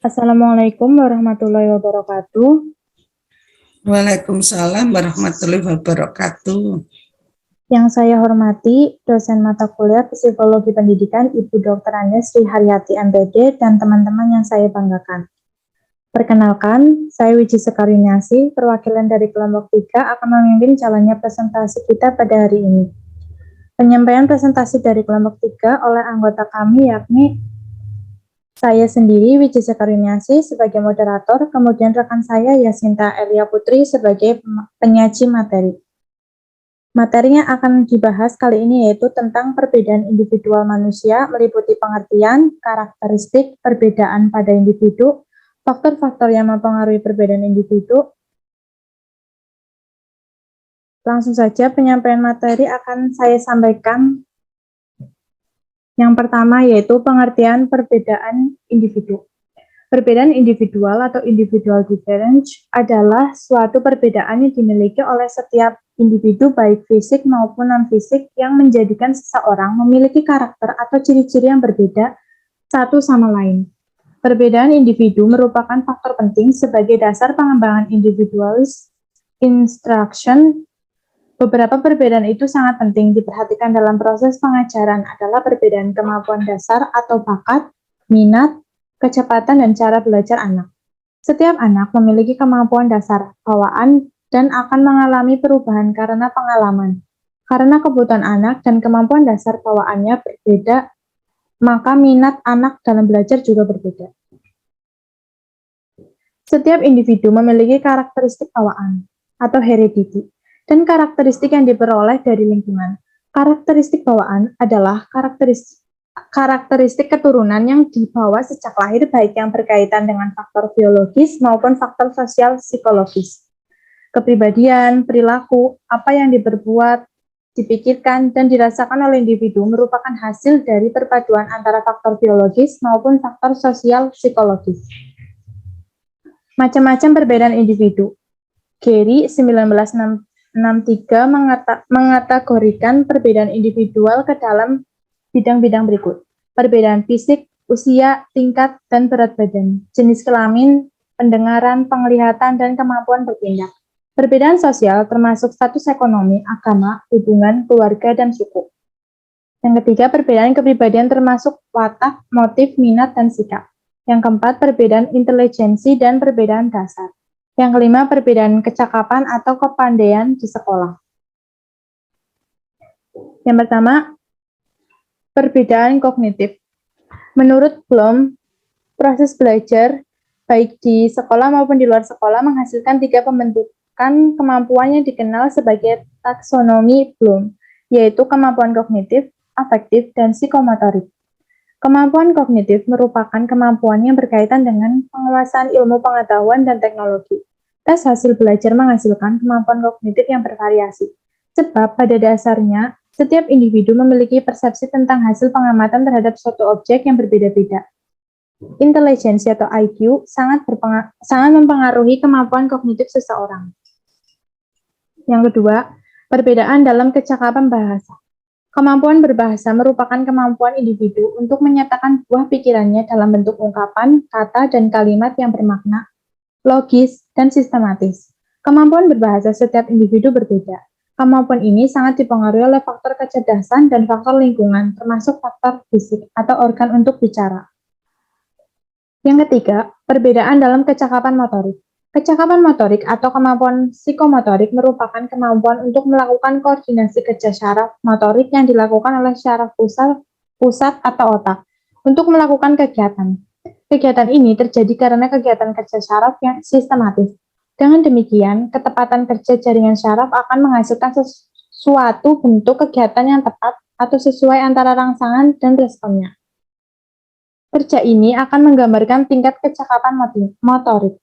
Assalamualaikum warahmatullahi wabarakatuh. Waalaikumsalam warahmatullahi wabarakatuh. Yang saya hormati, dosen mata kuliah Psikologi Pendidikan Ibu Dr. Anja Sri Haryati MPD dan teman-teman yang saya banggakan. Perkenalkan, saya Wiji Sekaryuniasi, perwakilan dari kelompok 3 akan memimpin jalannya presentasi kita pada hari ini. Penyampaian presentasi dari kelompok 3 oleh anggota kami yakni saya sendiri, Wiji Sekaryuniasi, sebagai moderator, kemudian rekan saya, Yasinta Elia Putri, sebagai penyaji materi. Materi yang akan dibahas kali ini yaitu tentang perbedaan individual manusia, meliputi pengertian, karakteristik, perbedaan pada individu, faktor-faktor yang mempengaruhi perbedaan individu. Langsung saja penyampaian materi akan saya sampaikan. Yang pertama yaitu pengertian perbedaan individu. Perbedaan individual atau individual difference adalah suatu perbedaan yang dimiliki oleh setiap individu baik fisik maupun non-fisik yang menjadikan seseorang memiliki karakter atau ciri-ciri yang berbeda satu sama lain. Perbedaan individu merupakan faktor penting sebagai dasar pengembangan individualis instruction. Beberapa perbedaan itu sangat penting diperhatikan dalam proses pengajaran adalah perbedaan kemampuan dasar atau bakat, minat, kecepatan, dan cara belajar anak. Setiap anak memiliki kemampuan dasar, bawaan, dan akan mengalami perubahan karena pengalaman. Karena kebutuhan anak dan kemampuan dasar bawaannya berbeda, maka minat anak dalam belajar juga berbeda. Setiap individu memiliki karakteristik bawaan atau heredity dan karakteristik yang diperoleh dari lingkungan. Karakteristik bawaan adalah karakteristik keturunan yang dibawa sejak lahir baik yang berkaitan dengan faktor biologis maupun faktor sosial psikologis. Kepribadian, perilaku, apa yang diperbuat, dipikirkan, dan dirasakan oleh individu merupakan hasil dari perpaduan antara faktor biologis maupun faktor sosial psikologis. Macam-macam perbedaan individu. Gary 1963 mengategorikan perbedaan individual ke dalam bidang-bidang berikut. Perbedaan fisik, usia, tingkat, dan berat badan, jenis kelamin, pendengaran, penglihatan, dan kemampuan bertindak. Perbedaan sosial termasuk status ekonomi, agama, hubungan, keluarga, dan suku. Yang ketiga, perbedaan kepribadian termasuk watak, motif, minat, dan sikap. Yang keempat, perbedaan intelijensi dan perbedaan dasar. Yang kelima, perbedaan kecakapan atau kepandaian di sekolah. Yang pertama, perbedaan kognitif. Menurut Bloom, proses belajar baik di sekolah maupun di luar sekolah menghasilkan 3 pembentukan kemampuan yang dikenal sebagai taksonomi Bloom, yaitu kemampuan kognitif, afektif, dan psikomotorik. Kemampuan kognitif merupakan kemampuan yang berkaitan dengan penguasaan ilmu pengetahuan dan teknologi. Tes hasil belajar menghasilkan kemampuan kognitif yang bervariasi, sebab pada dasarnya setiap individu memiliki persepsi tentang hasil pengamatan terhadap suatu objek yang berbeda-beda. Intelijensi atau IQ sangat mempengaruhi kemampuan kognitif seseorang. Yang kedua, perbedaan dalam kecakapan bahasa. Kemampuan berbahasa merupakan kemampuan individu untuk menyatakan buah pikirannya dalam bentuk ungkapan, kata, dan kalimat yang bermakna, logis, dan sistematis. Kemampuan berbahasa setiap individu berbeda. Kemampuan ini sangat dipengaruhi oleh faktor kecerdasan dan faktor lingkungan, termasuk faktor fisik atau organ untuk bicara. Yang ketiga, perbedaan dalam kecakapan motorik. Kecakapan motorik atau kemampuan psikomotorik merupakan kemampuan untuk melakukan koordinasi kerja syaraf motorik yang dilakukan oleh syaraf pusat atau otak untuk melakukan kegiatan. Kegiatan ini terjadi karena kegiatan kerja syaraf yang sistematis. Dengan demikian, ketepatan kerja jaringan syaraf akan menghasilkan suatu bentuk kegiatan yang tepat atau sesuai antara rangsangan dan responnya. Kerja ini akan menggambarkan tingkat kecakapan motorik.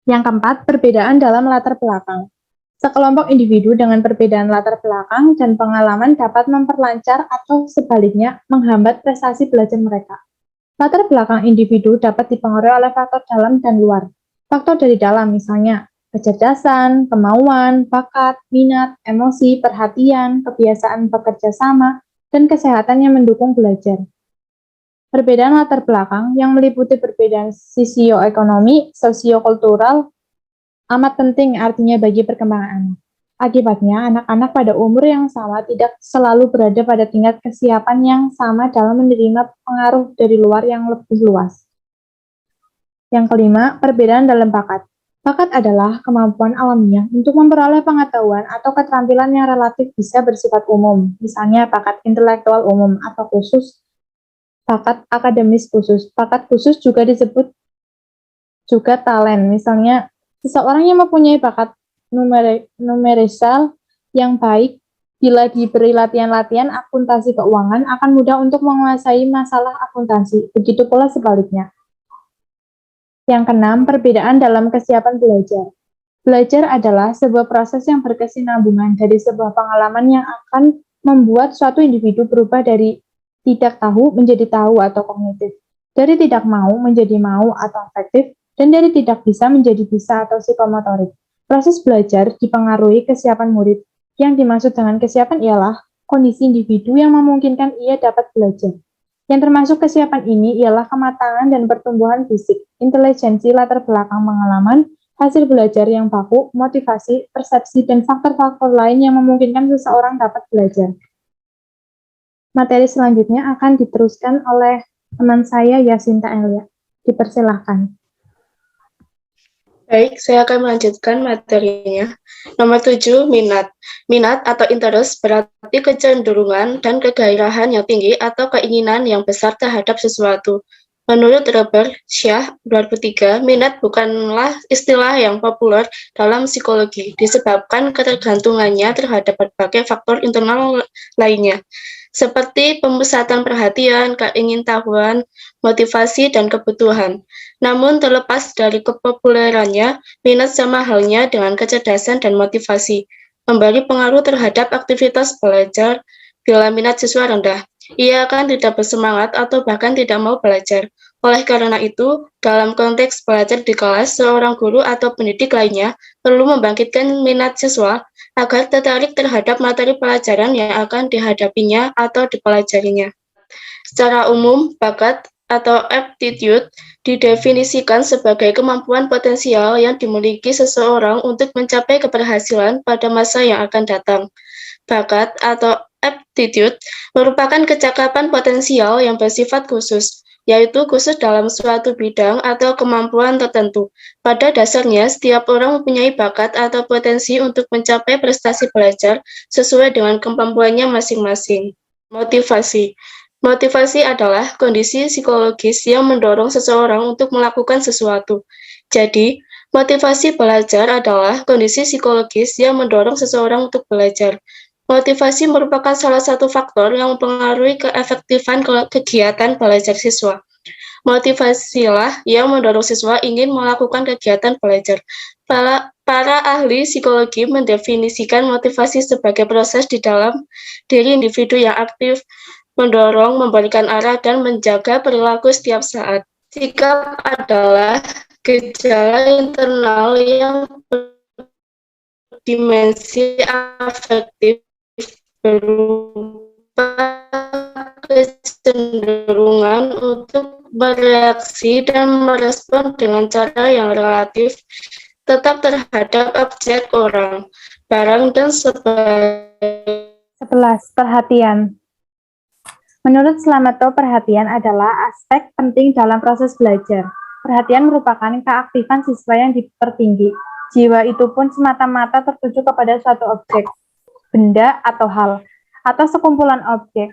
Yang keempat, perbedaan dalam latar belakang. Sekelompok individu dengan perbedaan latar belakang dan pengalaman dapat memperlancar atau sebaliknya menghambat prestasi belajar mereka. Latar belakang individu dapat dipengaruhi oleh faktor dalam dan luar. Faktor dari dalam misalnya kecerdasan, kemauan, bakat, minat, emosi, perhatian, kebiasaan bekerja sama, dan kesehatan yang mendukung belajar. Perbedaan latar belakang yang meliputi perbedaan sosioekonomi, sosiokultural, amat penting artinya bagi perkembangan anak. Akibatnya, anak-anak pada umur yang sama tidak selalu berada pada tingkat kesiapan yang sama dalam menerima pengaruh dari luar yang lebih luas. Yang kelima, perbedaan dalam bakat. Bakat adalah kemampuan alamiah untuk memperoleh pengetahuan atau keterampilan yang relatif bisa bersifat umum, misalnya bakat intelektual umum atau khusus, bakat akademis khusus. Bakat khusus juga disebut juga talent. Misalnya, seseorang yang mempunyai bakat numerisal yang baik, bila diberi latihan-latihan akuntansi keuangan, akan mudah untuk menguasai masalah akuntansi. Begitu pula sebaliknya. Yang keenam, perbedaan dalam kesiapan belajar. Belajar adalah sebuah proses yang berkesinambungan dari sebuah pengalaman yang akan membuat suatu individu berubah dari tidak tahu menjadi tahu atau kognitif, dari tidak mau menjadi mau atau afektif, dan dari tidak bisa menjadi bisa atau psikomotorik. Proses belajar dipengaruhi kesiapan murid. Yang dimaksud dengan kesiapan ialah kondisi individu yang memungkinkan ia dapat belajar. Yang termasuk kesiapan ini ialah kematangan dan pertumbuhan fisik, intelijensi latar belakang pengalaman, hasil belajar yang baku, motivasi, persepsi, dan faktor-faktor lain yang memungkinkan seseorang dapat belajar. Materi selanjutnya akan diteruskan oleh teman saya Yasinta Elia. Dipersilahkan. Baik, saya akan melanjutkan materinya. Nomor 7, minat. Minat atau interest berarti kecenderungan dan kegairahan yang tinggi atau keinginan yang besar terhadap sesuatu. Menurut Robert Shah, 2003, minat bukanlah istilah yang populer dalam psikologi, disebabkan ketergantungannya terhadap berbagai faktor internal lainnya, seperti pemusatan perhatian, keingintahuan, motivasi, dan kebutuhan. Namun terlepas dari kepopulerannya, minat sama halnya dengan kecerdasan dan motivasi, memberi pengaruh terhadap aktivitas belajar. Bila minat siswa rendah, ia akan tidak bersemangat atau bahkan tidak mau belajar. Oleh karena itu, dalam konteks belajar di kelas, seorang guru atau pendidik lainnya perlu membangkitkan minat siswa agar tertarik terhadap materi pelajaran yang akan dihadapinya atau dipelajarinya. Secara umum, bakat atau aptitude didefinisikan sebagai kemampuan potensial yang dimiliki seseorang untuk mencapai keberhasilan pada masa yang akan datang. Bakat atau aptitude merupakan kecakapan potensial yang bersifat khusus, yaitu khusus dalam suatu bidang atau kemampuan tertentu. Pada dasarnya, setiap orang mempunyai bakat atau potensi untuk mencapai prestasi belajar sesuai dengan kemampuannya masing-masing. Motivasi. Motivasi adalah kondisi psikologis yang mendorong seseorang untuk melakukan sesuatu. Jadi, motivasi belajar adalah kondisi psikologis yang mendorong seseorang untuk belajar. Motivasi merupakan salah satu faktor yang mempengaruhi keefektifan kegiatan belajar siswa. Motivasilah yang mendorong siswa ingin melakukan kegiatan belajar. Para ahli psikologi mendefinisikan motivasi sebagai proses di dalam diri individu yang aktif, mendorong, memberikan arah, dan menjaga perilaku setiap saat. Sikap adalah gejala internal yang berdimensi afektif berupa kecenderungan untuk bereaksi dan merespon dengan cara yang relatif tetap terhadap objek orang, barang, dan sebagainya. 11. Perhatian. Menurut Slamato, perhatian adalah aspek penting dalam proses belajar. Perhatian merupakan keaktifan siswa yang dipertinggi. Jiwa itu pun semata-mata tertuju kepada suatu objek, benda atau hal, atau sekumpulan objek.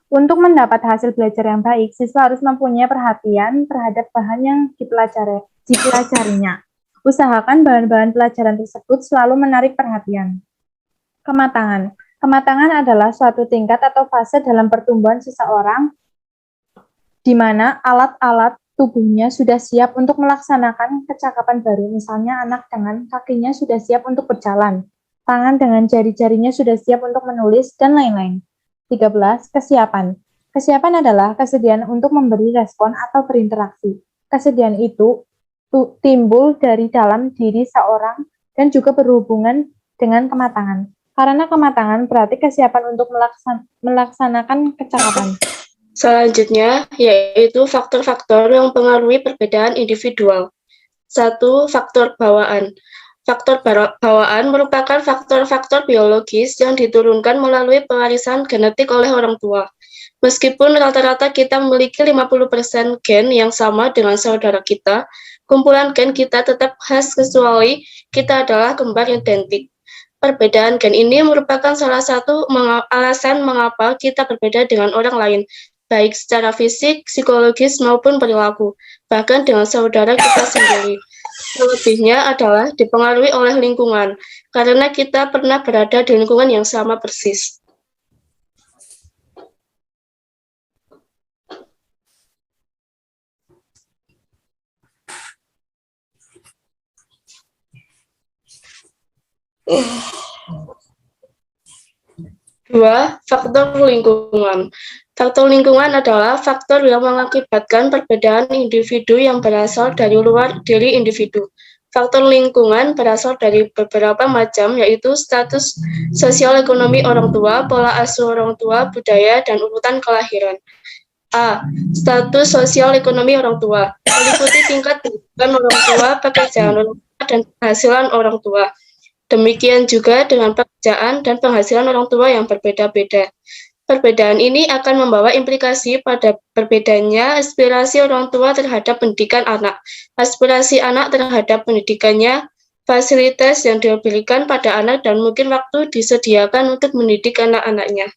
Untuk mendapat hasil belajar yang baik, siswa harus mempunyai perhatian terhadap bahan yang dipelajarinya. Usahakan bahan-bahan pelajaran tersebut selalu menarik perhatian. Kematangan. Kematangan adalah suatu tingkat atau fase dalam pertumbuhan seseorang di mana alat-alat tubuhnya sudah siap untuk melaksanakan kecakapan baru. Misalnya anak dengan kakinya sudah siap untuk berjalan, tangan dengan jari-jarinya sudah siap untuk menulis, dan lain-lain. 13. Kesiapan. Kesiapan adalah kesediaan untuk memberi respon atau berinteraksi. Kesediaan itu timbul dari dalam diri seorang dan juga berhubungan dengan kematangan. Karena kematangan berarti kesiapan untuk melaksanakan kecakapan. Selanjutnya, yaitu faktor-faktor yang mempengaruhi perbedaan individual. 1. Faktor bawaan. Faktor bawaan merupakan faktor-faktor biologis yang diturunkan melalui pewarisan genetik oleh orang tua. Meskipun rata-rata kita memiliki 50% gen yang sama dengan saudara kita, kumpulan gen kita tetap khas kecuali kita adalah kembar identik. Perbedaan gen ini merupakan salah satu alasan mengapa kita berbeda dengan orang lain, baik secara fisik, psikologis, maupun perilaku, bahkan dengan saudara kita sendiri. Selebihnya adalah dipengaruhi oleh lingkungan, karena kita pernah berada di lingkungan yang sama persis. Dua, faktor lingkungan. Faktor lingkungan adalah faktor yang mengakibatkan perbedaan individu yang berasal dari luar diri individu. Faktor lingkungan berasal dari beberapa macam, yaitu status sosial ekonomi orang tua, pola asuh orang tua, budaya, dan urutan kelahiran. A. Status sosial ekonomi orang tua, meliputi tingkat pendidikan orang tua, pekerjaan orang tua, dan penghasilan orang tua. Demikian juga dengan pekerjaan dan penghasilan orang tua yang berbeda-beda. Perbedaan ini akan membawa implikasi pada berbedanya aspirasi orang tua terhadap pendidikan anak, aspirasi anak terhadap pendidikannya, fasilitas yang diberikan pada anak, dan mungkin waktu disediakan untuk mendidik anak-anaknya.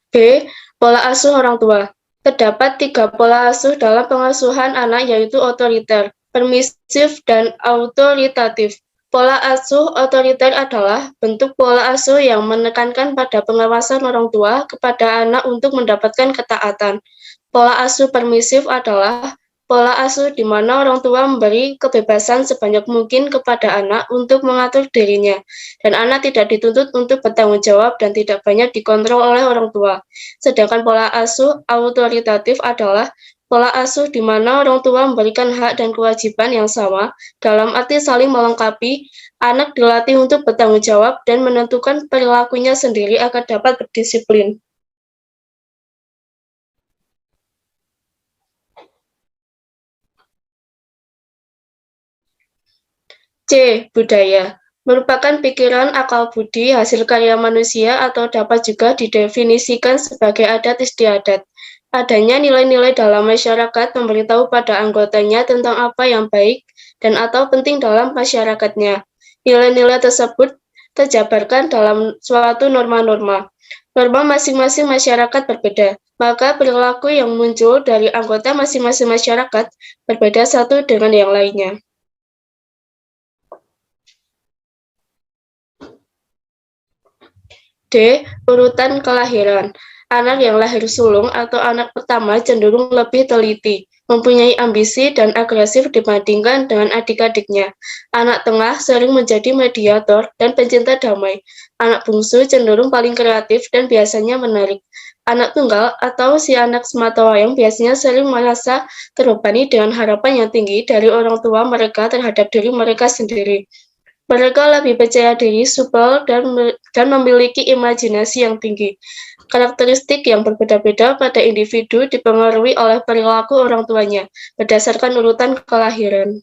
B. Pola asuh orang tua. Terdapat 3 pola asuh dalam pengasuhan anak, yaitu otoriter, permisif, dan autoritatif. Pola asuh otoriter adalah bentuk pola asuh yang menekankan pada pengawasan orang tua kepada anak untuk mendapatkan ketaatan. Pola asuh permisif adalah pola asuh di mana orang tua memberi kebebasan sebanyak mungkin kepada anak untuk mengatur dirinya, dan anak tidak dituntut untuk bertanggung jawab dan tidak banyak dikontrol oleh orang tua. Sedangkan pola asuh autoritatif adalah pola asuh di mana orang tua memberikan hak dan kewajiban yang sama, dalam arti saling melengkapi. Anak dilatih untuk bertanggung jawab dan menentukan perilakunya sendiri agar dapat berdisiplin. C. Budaya. Merupakan pikiran, akal budi, hasil karya manusia, atau dapat juga didefinisikan sebagai adat istiadat. Adanya nilai-nilai dalam masyarakat memberitahu pada anggotanya tentang apa yang baik dan atau penting dalam masyarakatnya. Nilai-nilai tersebut terjabarkan dalam suatu norma-norma. Norma masing-masing masyarakat berbeda, maka perilaku yang muncul dari anggota masing-masing masyarakat berbeda satu dengan yang lainnya. D. Urutan kelahiran. Anak yang lahir sulung atau anak pertama cenderung lebih teliti, mempunyai ambisi dan agresif dibandingkan dengan adik-adiknya. Anak tengah sering menjadi mediator dan pencinta damai. Anak bungsu cenderung paling kreatif dan biasanya menarik. Anak tunggal atau si anak sematawayang biasanya sering merasa terbebani dengan harapan yang tinggi dari orang tua mereka terhadap diri mereka sendiri. Mereka lebih percaya diri, supel, dan memiliki imajinasi yang tinggi. Karakteristik yang berbeda-beda pada individu dipengaruhi oleh perilaku orang tuanya, berdasarkan urutan kelahiran.